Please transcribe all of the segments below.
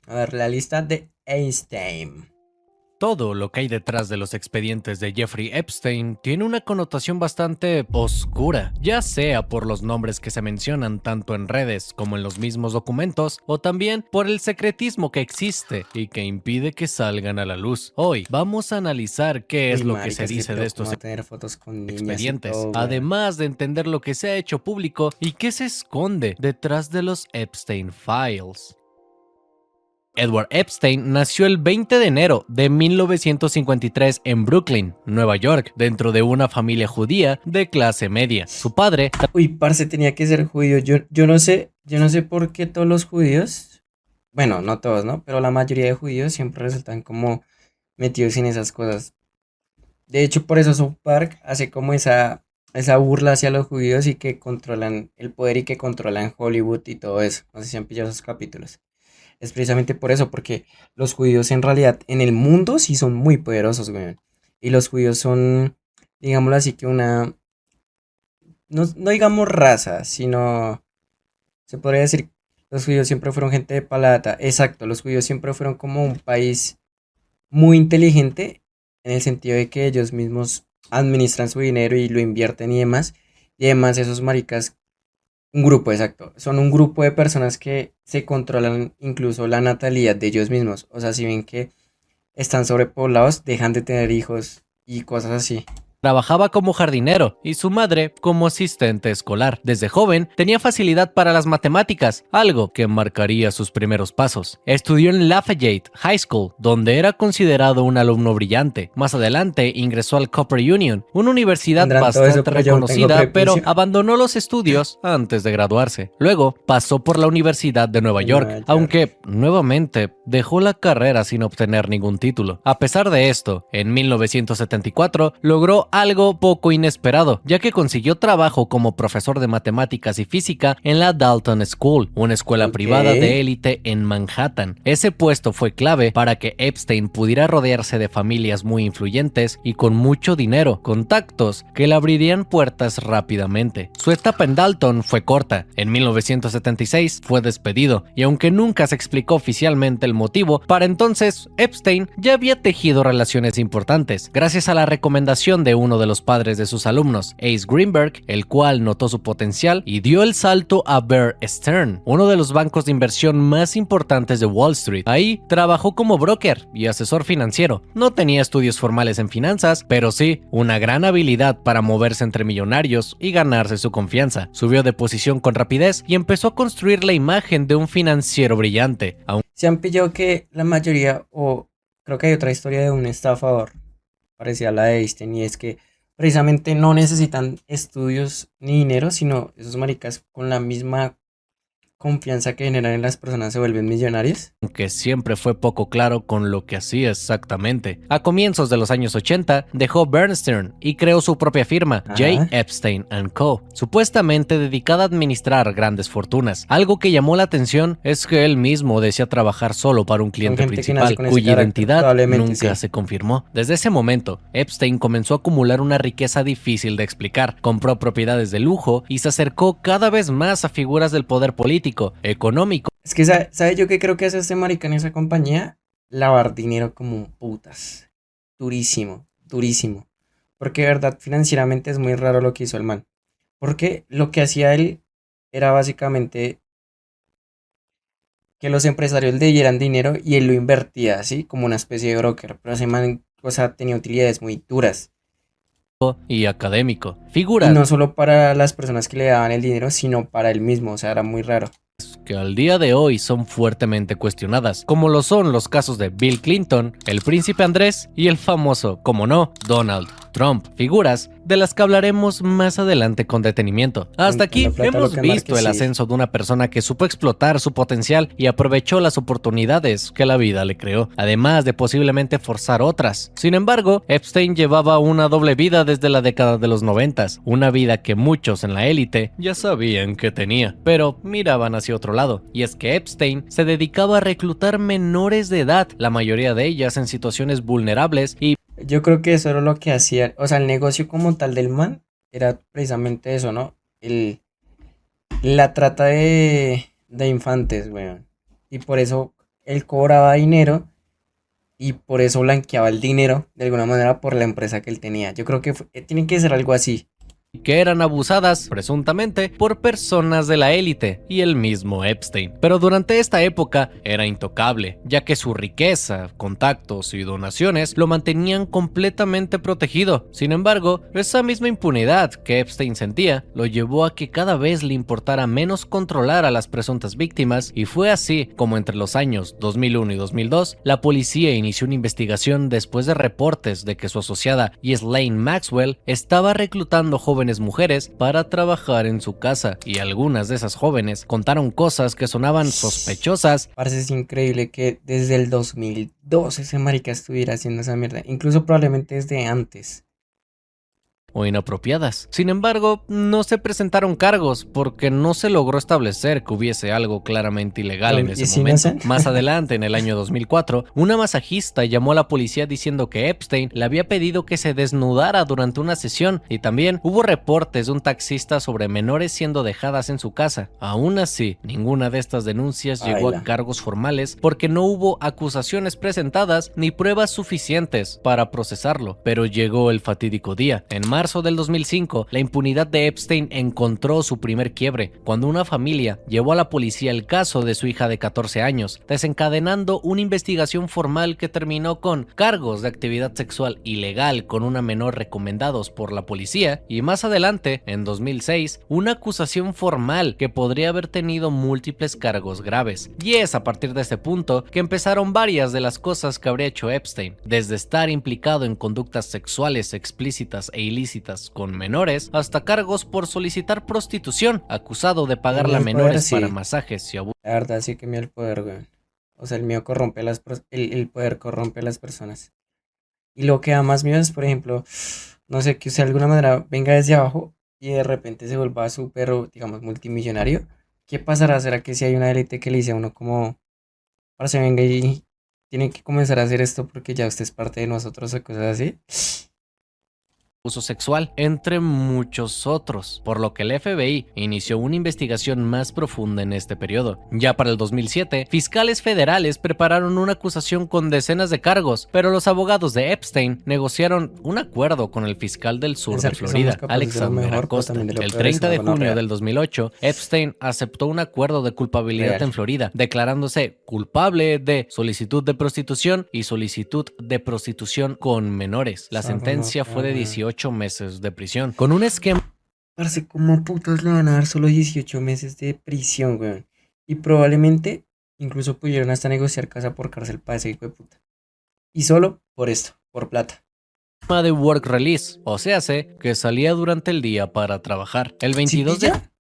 A ver, la lista de Einstein. Todo lo que hay detrás de los expedientes de Jeffrey Epstein tiene una connotación bastante oscura, ya sea por los nombres que se mencionan tanto en redes como en los mismos documentos, o también por el secretismo que existe y que impide que salgan a la luz. Hoy vamos a analizar qué es Uy, lo que se marica, sí, dice de pero ¿cómo estos va a tener fotos con niñas y expedientes, todo, weón? además de entender lo que se ha hecho público y qué se esconde detrás de los Epstein Files. Edward Epstein nació el 20 de enero de 1953 en Brooklyn, Nueva York, dentro de una familia judía de clase media. Su padre Uy, parce, tenía que ser judío. Yo no sé por qué todos los judíos, bueno, no todos, ¿no? Pero la mayoría de judíos siempre resultan como metidos en esas cosas. De hecho, por eso South Park hace como esa burla hacia los judíos y que controlan el poder y que controlan Hollywood y todo eso. No sé si han pillado esos capítulos. Es precisamente por eso, porque los judíos en realidad en el mundo sí son muy poderosos, güey. Y los judíos son, digámoslo así, que no digamos raza, sino, se podría decir, los judíos siempre fueron gente de palata. Exacto, los judíos siempre fueron como un país muy inteligente en el sentido de que ellos mismos administran su dinero y lo invierten y demás. Y además esos maricas, un grupo, exacto, son un grupo de personas que se controlan incluso la natalidad de ellos mismos. O sea, si ven que están sobrepoblados, dejan de tener hijos y cosas así. trabajaba como jardinero y su madre como asistente escolar. Desde joven tenía facilidad para las matemáticas, algo que marcaría sus primeros pasos. Estudió en Lafayette High School, donde era considerado un alumno brillante. Más adelante ingresó al Cooper Union, una universidad Tendrán todo eso, bastante pero yo aún tengo reconocida, pero prepucio abandonó los estudios antes de graduarse. Luego pasó por la Universidad de Nueva en Nueva York, York. aunque nuevamente dejó la carrera sin obtener ningún título. A pesar de esto, en 1974 logró algo poco inesperado, ya que consiguió trabajo como profesor de matemáticas y física en la Dalton School, una escuela Ok. privada de élite en Manhattan. Ese puesto fue clave para que Epstein pudiera rodearse de familias muy influyentes y con mucho dinero, contactos que le abrirían puertas rápidamente. Su etapa en Dalton fue corta. En 1976 fue despedido, y aunque nunca se explicó oficialmente el motivo, para entonces Epstein ya había tejido relaciones importantes, gracias a la recomendación de uno de los padres de sus alumnos, Ace Greenberg, el cual notó su potencial y dio el salto a Bear Stearns, uno de los bancos de inversión más importantes de Wall Street. Ahí trabajó como broker y asesor financiero. No tenía estudios formales en finanzas, pero sí una gran habilidad para moverse entre millonarios y ganarse su confianza. Subió de posición con rapidez y empezó a construir la imagen de un financiero brillante. Se han pillado que la mayoría, o creo que hay otra historia de un estafador parecida a la de Einstein, y es que precisamente no necesitan estudios ni dinero, sino esos maricas con la misma confianza que generan en las personas se vuelven millonarios. Aunque siempre fue poco claro con lo que hacía exactamente. A comienzos de los años 80 dejó Bernstein y creó su propia firma, J. Ajá. Epstein Co., supuestamente dedicada a administrar grandes fortunas. Algo que llamó la atención es que él mismo decía trabajar solo para un Son cliente gente que nace principal, con ese cuya carácter, identidad probablemente nunca sí. se confirmó. Desde ese momento, Epstein comenzó a acumular una riqueza difícil de explicar, compró propiedades de lujo y se acercó cada vez más a figuras del poder político, económico. Es que, ¿sabe yo qué creo que hace este marica en esa compañía? Lavar dinero como un putas. Durísimo, durísimo. Porque de verdad, financieramente es muy raro lo que hizo el man. Porque lo que hacía él era básicamente que los empresarios le dieran dinero y él lo invertía así como una especie de broker. Pero ese man, o sea, tenía utilidades muy duras. Y académico, Y figuras no solo para las personas que le daban el dinero, sino para él mismo. O sea, era muy raro. que al día de hoy son fuertemente cuestionadas, como lo son los casos de Bill Clinton, el príncipe Andrés y el famoso, como no, Donald Trump, figuras de las que hablaremos más adelante con detenimiento. Hasta Con la aquí plata lo hemos que marque, visto el sí. ascenso de una persona que supo explotar su potencial y aprovechó las oportunidades que la vida le creó, además de posiblemente forzar otras. Sin embargo, Epstein llevaba una doble vida desde la década de los 90, una vida que muchos en la élite ya sabían que tenía, pero miraban hacia otro lado, y es que Epstein se dedicaba a reclutar menores de edad, la mayoría de ellas en situaciones vulnerables y Yo creo que eso era lo que hacía. O sea, el negocio como tal del man era precisamente eso, ¿no? La trata de infantes, weón. Y por eso él cobraba dinero y por eso blanqueaba el dinero de alguna manera por la empresa que él tenía. Yo creo que tiene que ser algo así. Que eran abusadas, presuntamente, por personas de la élite y el mismo Epstein. Pero durante esta época era intocable, ya que su riqueza, contactos y donaciones lo mantenían completamente protegido. Sin embargo, esa misma impunidad que Epstein sentía lo llevó a que cada vez le importara menos controlar a las presuntas víctimas, y fue así como entre los años 2001 y 2002 la policía inició una investigación después de reportes de que su asociada Ghislaine Maxwell estaba reclutando jóvenes mujeres para trabajar en su casa, y algunas de esas jóvenes contaron cosas que sonaban sospechosas. Parece es increíble que desde el 2012 ese marica estuviera haciendo esa mierda. Incluso probablemente desde antes. O inapropiadas. Sin embargo, no se presentaron cargos porque no se logró establecer que hubiese algo claramente ilegal en ese ¿Y si no momento. hacen? Más adelante, en el año 2004, una masajista llamó a la policía diciendo que Epstein le había pedido que se desnudara durante una sesión, y también hubo reportes de un taxista sobre menores siendo dejadas en su casa. Aún así, ninguna de estas denuncias llegó a Baila. cargos formales porque no hubo acusaciones presentadas ni pruebas suficientes para procesarlo. Pero llegó el fatídico día. En marzo del 2005, la impunidad de Epstein encontró su primer quiebre, cuando una familia llevó a la policía el caso de su hija de 14 años, desencadenando una investigación formal que terminó con cargos de actividad sexual ilegal con una menor recomendados por la policía, y más adelante, en 2006, una acusación formal que podría haber tenido múltiples cargos graves. Y es a partir de este punto que empezaron varias de las cosas que habría hecho Epstein, desde estar implicado en conductas sexuales explícitas e ilícitas con menores, hasta cargos por solicitar prostitución, acusado de pagarle a El poder menores para sí. masajes y abusos La verdad sí que el poder, weón. O sea, el mío corrompe el poder corrompe a las personas. Y lo que da más miedo es, por ejemplo, no sé, que usted de alguna manera venga desde abajo y de repente se vuelva súper, digamos, multimillonario. ¿Qué pasará? ¿Será que si hay una élite que le dice a uno como, para se venga y tiene que comenzar a hacer esto porque ya usted es parte de nosotros o cosas así? sexual, entre muchos otros, por lo que el FBI inició una investigación más profunda en este periodo. Ya para el 2007, fiscales federales prepararon una acusación con decenas de cargos, pero los abogados de Epstein negociaron un acuerdo con el fiscal del sur de Pensar que somos Florida, capaces de lo Alexander mejor, pero Acosta. también de lo El peor es 30 una de junio del gonorrea 2008, Epstein aceptó un acuerdo de culpabilidad real. en Florida, declarándose culpable de solicitud de prostitución y solicitud de prostitución con menores. La Esa sentencia gonorrea, fue de weón. 18 meses de prisión, con un esquema Parce, ¿cómo putas le van a dar solo 18 meses de prisión, weón? Y probablemente incluso pudieron hasta negociar casa por cárcel para ese hijo de puta. Y solo por esto, por plata. de work release, o sea, que salía durante el día para trabajar. El ¿Sí 22 de pilla?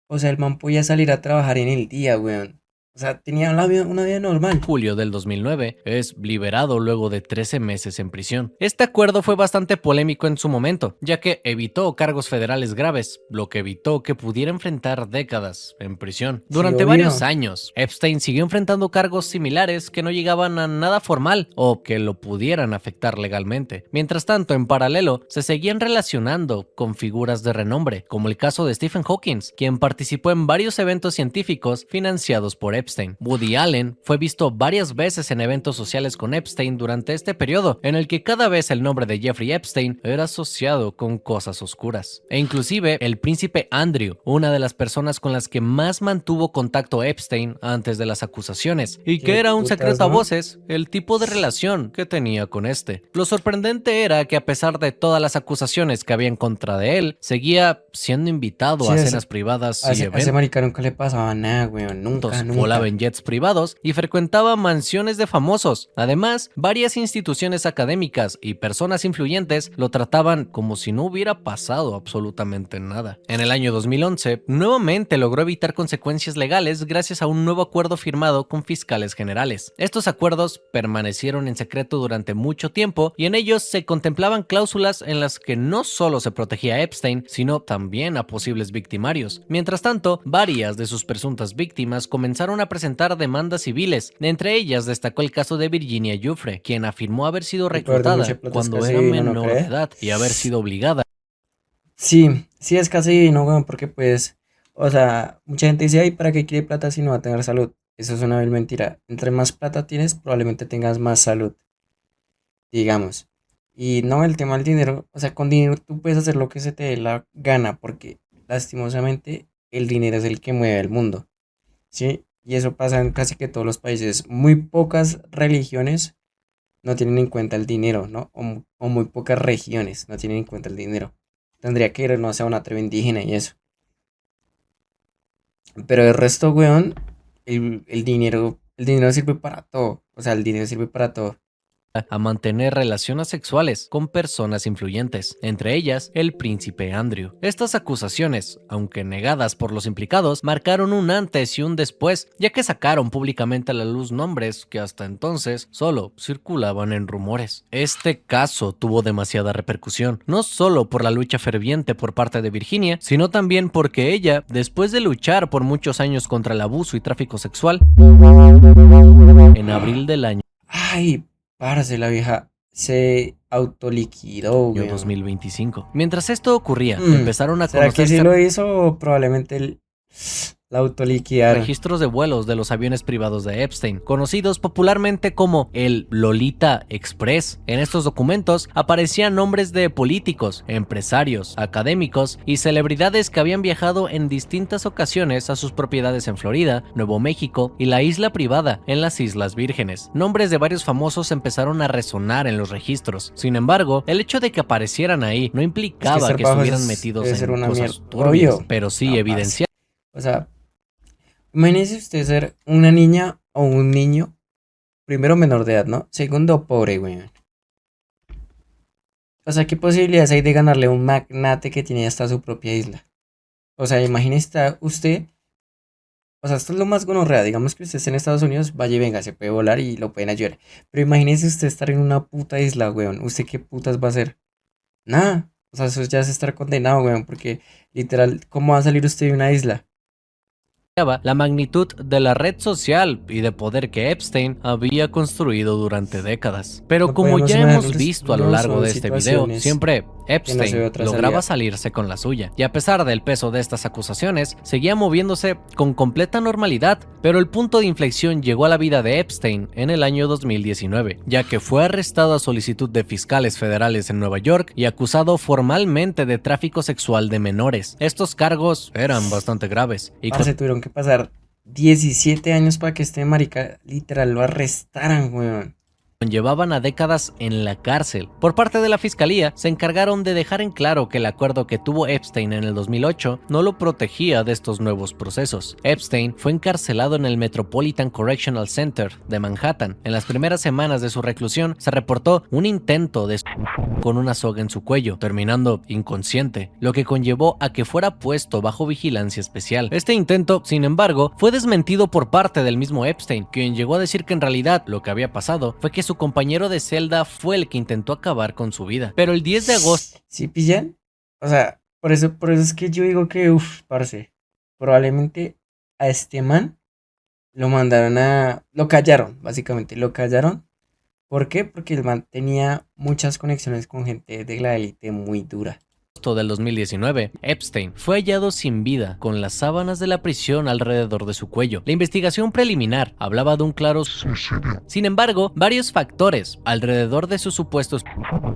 O sea, el man podía salir a trabajar en el día, weón. O sea, tenía una vida normal. julio del 2009, es liberado luego de 13 meses en prisión. Este acuerdo fue bastante polémico en su momento, ya que evitó cargos federales graves, lo que evitó que pudiera enfrentar décadas en prisión. Sí, Durante varios obvio. años, Epstein siguió enfrentando cargos similares que no llegaban a nada formal o que lo pudieran afectar legalmente. Mientras tanto, en paralelo, se seguían relacionando con figuras de renombre, como el caso de Stephen Hawking, quien participó en varios eventos científicos financiados por Epstein. Woody Allen fue visto varias veces en eventos sociales con Epstein durante este periodo, en el que cada vez el nombre de Jeffrey Epstein era asociado con cosas oscuras. E inclusive el príncipe Andrew, una de las personas con las que más mantuvo contacto Epstein antes de las acusaciones, y que Qué era un putas, secreto a ¿no? voces el tipo de relación que tenía con este. Lo sorprendente era que a pesar de todas las acusaciones que había en contra de él, seguía siendo invitado Sí, a cenas privadas y a ese eventos, marica nunca le pasaba nada, weón. Nunca, volaba nunca. en jets privados y frecuentaba mansiones de famosos. Además, varias instituciones académicas y personas influyentes lo trataban como si no hubiera pasado absolutamente nada. En el año 2011, nuevamente logró evitar consecuencias legales gracias a un nuevo acuerdo firmado con fiscales generales. Estos acuerdos permanecieron en secreto durante mucho tiempo, y en ellos se contemplaban cláusulas en las que no solo se protegía a Epstein, sino también a posibles victimarios. Mientras tanto, varias de sus presuntas víctimas comenzaron a presentar demandas civiles. Entre ellas destacó el caso de Virginia Giuffre, quien afirmó haber sido El poder de mucha reclutada plata es cuando casi era divino, ¿no menor de cree? edad y haber sido obligada Sí, sí es casi divino, weón, porque pues, o sea, mucha gente dice, ay, ¿para qué quiere plata si no va a tener salud? Eso es una vil mentira. Entre más plata tienes, probablemente tengas más salud, digamos. Y no, el tema del dinero, o sea, con dinero tú puedes hacer lo que se te dé la gana, porque lastimosamente el dinero es el que mueve el mundo, ¿sí? Y eso pasa en casi que todos los países. Muy pocas religiones no tienen en cuenta el dinero, ¿no? O muy pocas regiones no tienen en cuenta el dinero. Tendría que ir, no sé, a una tribu indígena y eso. Pero el resto, weón, el dinero sirve para todo. O sea, el dinero sirve para todo. A mantener relaciones sexuales con personas influyentes, entre ellas el príncipe Andrew. Estas acusaciones, aunque negadas por los implicados, marcaron un antes y un después, ya que sacaron públicamente a la luz nombres que hasta entonces solo circulaban en rumores. Este caso tuvo demasiada repercusión, no solo por la lucha ferviente por parte de Virginia, sino también porque ella, después de luchar por muchos años contra el abuso y tráfico sexual, en abril del año Ay, parce, la vieja se autoliquidó, año weón. 2025. Mientras esto ocurría, Mm, empezaron a ¿Será que sí conocerse lo hizo o probablemente la autoliquidaron? registros de vuelos de los aviones privados de Epstein, conocidos popularmente como el Lolita Express. En estos documentos aparecían nombres de políticos, empresarios, académicos y celebridades que habían viajado en distintas ocasiones a sus propiedades en Florida, Nuevo México y la isla privada en las Islas Vírgenes. Nombres de varios famosos empezaron a resonar en los registros. Sin embargo, el hecho de que aparecieran ahí no Es que implicaba estar que bajo eso estuvieran metidos debe ser en una mierda. cosas turbias, Obvio. pero sí No, parce. evidenciaban. O sea, imagínese usted ser una niña o un niño, primero menor de edad, ¿no? Segundo, pobre, weón. O sea, ¿qué posibilidades hay de ganarle a un magnate que tiene hasta su propia isla? O sea, imagínese usted, o sea, esto es lo más gonorrea, digamos que usted esté en Estados Unidos, vaya y venga, se puede volar y lo pueden ayudar. Pero imagínese usted estar en una puta isla, weón. ¿Usted qué putas va a hacer? Nada. O sea, eso ya es estar condenado, weón, porque literal, ¿cómo va a salir usted de una isla? La magnitud de la red social y de poder que Epstein había construido durante décadas. Pero No como podemos ya hemos visto a lo imaginarnos, largo son de este video, situaciones siempre que no se ve Epstein otra lograba salida. salirse con la suya, y a pesar del peso de estas acusaciones, seguía moviéndose con completa normalidad, pero el punto de inflexión llegó a la vida de Epstein en el año 2019, ya que fue arrestado a solicitud de fiscales federales en Nueva York y acusado formalmente de tráfico sexual de menores. Estos cargos eran bastante graves y Parce, tuvieron que pasar 17 años para que este marica literal lo arrestaran, weón. conllevaban a décadas en la cárcel. Por parte de la fiscalía, se encargaron de dejar en claro que el acuerdo que tuvo Epstein en el 2008 no lo protegía de estos nuevos procesos. Epstein fue encarcelado en el Metropolitan Correctional Center de Manhattan. En las primeras semanas de su reclusión, se reportó un intento de con una soga en su cuello, terminando inconsciente, lo que conllevó a que fuera puesto bajo vigilancia especial. Este intento, sin embargo, fue desmentido por parte del mismo Epstein, quien llegó a decir que en realidad lo que había pasado fue que su compañero de celda fue el que intentó acabar con su vida. Pero el 10 de agosto ¿Sí pillan? O sea, por eso es que yo digo que, uff, parce, probablemente a este man lo callaron, básicamente, lo callaron. ¿Por qué? Porque el man tenía muchas conexiones con gente de la élite muy dura. del 2019, Epstein fue hallado sin vida, con las sábanas de la prisión alrededor de su cuello. La investigación preliminar hablaba de un claro suicidio. Sin embargo, varios factores alrededor de sus supuestos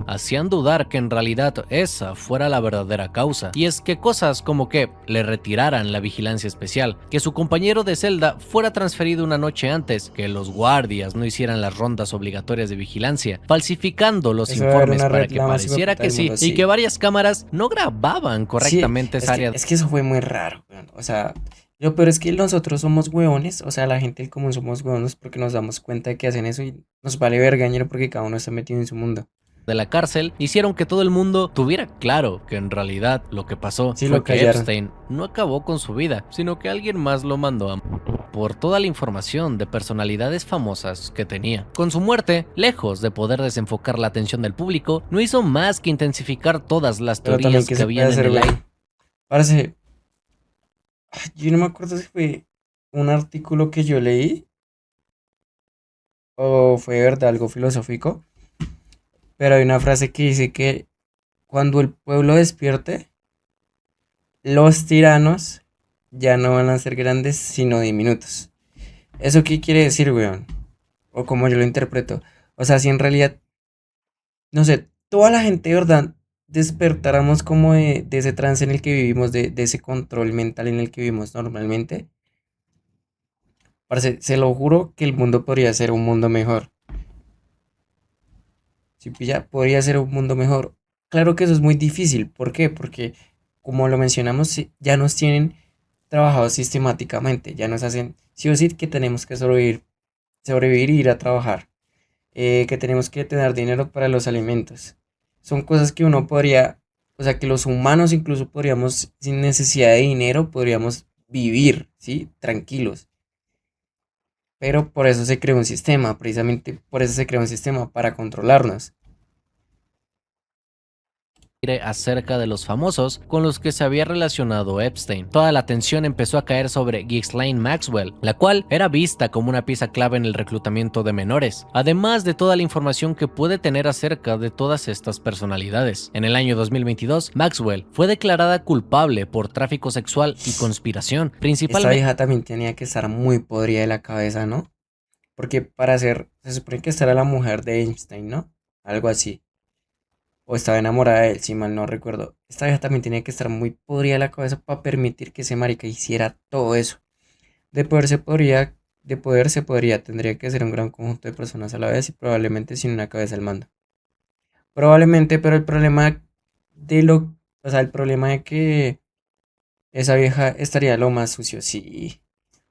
hacían dudar que en realidad esa fuera la verdadera causa. Y es que cosas como que le retiraran la vigilancia especial, que su compañero de celda fuera transferido una noche antes, que los guardias no hicieran las rondas obligatorias de vigilancia, falsificando los Eso debe haber informes una para red que la más pareciera hijueputa que del sí, mundo, y que sí. varias cámaras no grababan Sí, correctamente es esa que, área. es que eso fue muy raro, weón. O sea, lo peor es que nosotros somos hueones, o sea, la gente del común somos hueones porque nos damos cuenta de que hacen eso y nos vale vergañero porque cada uno está metido en su mundo. De la cárcel hicieron que todo el mundo tuviera claro que en realidad lo que pasó Sí, fue lo que callaron. Epstein no acabó con su vida, sino que alguien más lo mandó a por toda la información de personalidades famosas que tenía. Con su muerte, lejos de poder desenfocar la atención del público, no hizo más que intensificar todas las Pero también, teorías ¿qué que se puede habían en hacer, el aire. weón? Parece, yo no me acuerdo si fue un artículo que yo leí o fue de verdad algo filosófico, pero hay una frase que dice que cuando el pueblo despierte, los tiranos ya no van a ser grandes, sino diminutos. ¿Eso qué quiere decir, weón? O como yo lo interpreto. O sea, si en realidad, no sé, toda la gente de verdad despertáramos como de ese trance en el que vivimos, de ese control mental en el que vivimos normalmente, parce, se lo juro que el mundo podría ser un mundo mejor. Si pilla, podría ser un mundo mejor. Claro que eso es muy difícil. ¿Por qué? Porque, como lo mencionamos, ya nos tienen trabajados sistemáticamente. Ya nos hacen sí o sí que tenemos que sobrevivir y ir a trabajar. Que tenemos que tener dinero para los alimentos. Son cosas que uno podría, o sea, que los humanos incluso podríamos, sin necesidad de dinero, podríamos vivir, ¿sí? Tranquilos. Pero por eso se creó un sistema, precisamente por eso se creó un sistema para controlarnos. Acerca de los famosos con los que se había relacionado Epstein. Toda la atención empezó a caer sobre Ghislaine Maxwell, la cual era vista como una pieza clave en el reclutamiento de menores, además de toda la información que puede tener acerca de todas estas personalidades. En el año 2022, Maxwell fue declarada culpable por tráfico sexual y conspiración, Esta principalmente vieja también tenía que estar muy podrida de la cabeza, ¿no? Porque para ser, se supone que esta era la mujer de Einstein, ¿no? Algo así. O estaba enamorada de él, si mal no recuerdo. Esta vieja también tenía que estar muy podrida de la cabeza para permitir que ese marica hiciera todo eso. De poder se podría, de poder se podría, tendría que ser un gran conjunto de personas a la vez y probablemente sin una cabeza al mando. Probablemente, pero el problema de lo, o sea, el problema de que esa vieja estaría lo más sucio, sí.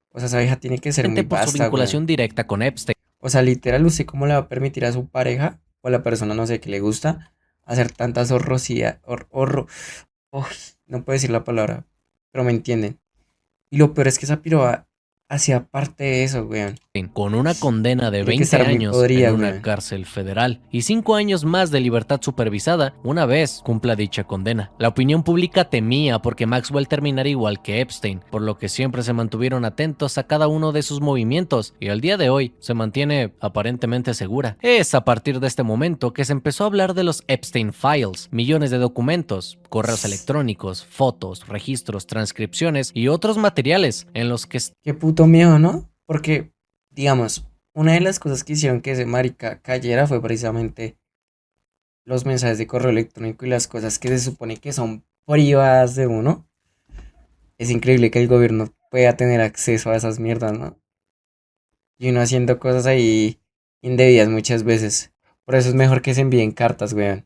O sea, esa vieja tiene que ser muy por su vasta, weón. vinculación directa con Epstein. O sea, literal, ¿usted cómo le va a permitir a su pareja o a la persona, no sé, que le gusta hacer tantas horrosidades, uy, no puedo decir la palabra, pero me entienden. Y lo peor es que esa piroa hacía parte de eso, weón. Con una condena de Tiene que 20 estar muy años en podrida, una weón. cárcel federal y 5 años más de libertad supervisada una vez cumpla dicha condena. La opinión pública temía porque Maxwell terminara igual que Epstein, por lo que siempre se mantuvieron atentos a cada uno de sus movimientos y al día de hoy se mantiene aparentemente segura. Es a partir de este momento que se empezó a hablar de los Epstein Files, millones de documentos, correos electrónicos, fotos, registros, transcripciones y otros materiales en los que Qué puto miedo, ¿no? Porque, digamos, una de las cosas que hicieron que ese marica cayera fue precisamente los mensajes de correo electrónico y las cosas que se supone que son privadas de uno. Es increíble que el gobierno pueda tener acceso a esas mierdas, ¿no? Y uno haciendo cosas ahí indebidas muchas veces. Por eso es mejor que se envíen cartas, weón.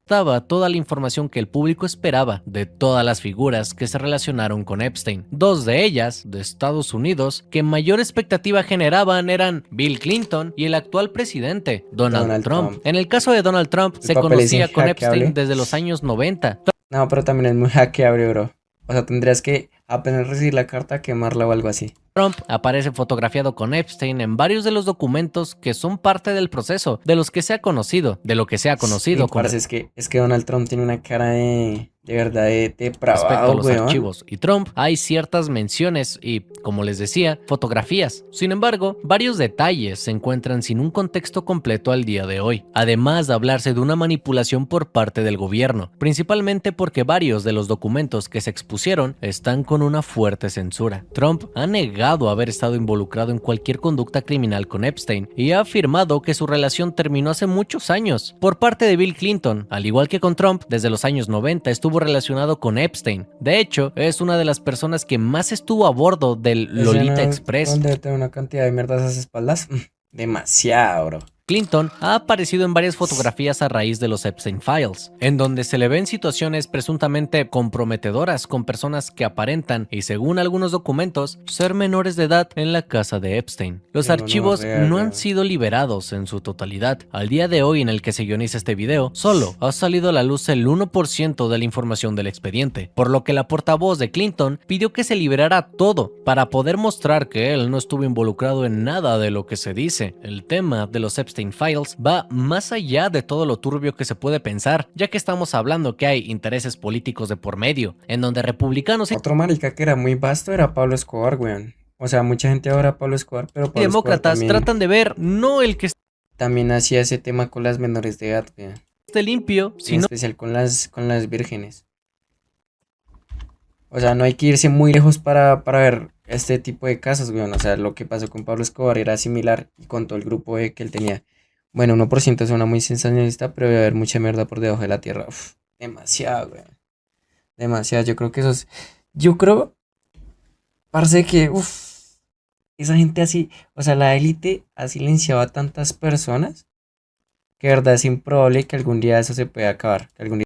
daba toda la información que el público esperaba de todas las figuras que se relacionaron con Epstein. Dos de ellas, de Estados Unidos, que mayor expectativa generaban eran Bill Clinton y el actual presidente, Donald Donald Trump. Trump. En el caso de Donald Trump, El se papel es conocía con Epstein hackeable. desde los años 90. No, pero también es muy hackeable, bro. O sea, tendrías que apenas recibir la carta, quemarla o algo así. Trump aparece fotografiado con Epstein en varios de los documentos que son parte del proceso, de los que se ha conocido, de lo que se ha Uy, conocido con parce, es que Donald Trump tiene una cara de verdad de respecto a depravado, los weón. archivos y Trump, hay ciertas menciones y, como les decía, fotografías. Sin embargo, varios detalles se encuentran sin un contexto completo al día de hoy, además de hablarse de una manipulación por parte del gobierno, principalmente porque varios de los documentos que se expusieron están con una fuerte censura. Trump ha negado haber estado involucrado en cualquier conducta criminal con Epstein y ha afirmado que su relación terminó hace muchos años. Por parte de Bill Clinton, al igual que con Trump, desde los años 90 estuvo relacionado con Epstein. De hecho, es una de las personas que más estuvo a bordo del Ese Lolita no Express. debe tener una cantidad de mierdas a sus espaldas. Demasiado, bro. Clinton ha aparecido en varias fotografías a raíz de los Epstein Files, en donde se le ven situaciones presuntamente comprometedoras con personas que aparentan, y según algunos documentos, ser menores de edad en la casa de Epstein. Los Qué archivos gonorrea, no han weón. sido liberados en su totalidad. Al día de hoy en el que se guioniza este video, solo ha salido a la luz el 1% de la información del expediente, por lo que la portavoz de Clinton pidió que se liberara todo para poder mostrar que él no estuvo involucrado en nada de lo que se dice. El tema de los Epstein Files va más allá de todo lo turbio que se puede pensar, ya que estamos hablando que hay intereses políticos de por medio, en donde republicanos Otro marica que era muy vasto era Pablo Escobar, weón. O sea, mucha gente adora a Pablo Escobar, pero y Pablo Escobar demócratas tratan de ver no el que también hacía ese tema con las menores de edad, weón. esté limpio, En sino especial con las vírgenes. O sea, no hay que irse muy lejos para ver este tipo de casos, weón. O sea, lo que pasó con Pablo Escobar era similar y con todo el grupo que él tenía. Bueno, 1% suena muy sensacionalista, pero debe haber mucha mierda por debajo de la tierra. Uf, demasiado, weón. Demasiado. Yo creo que eso es. Yo creo, parce, que, esa gente así, o sea, la élite ha silenciado a tantas personas que de verdad es improbable que algún día eso se pueda acabar. Que algún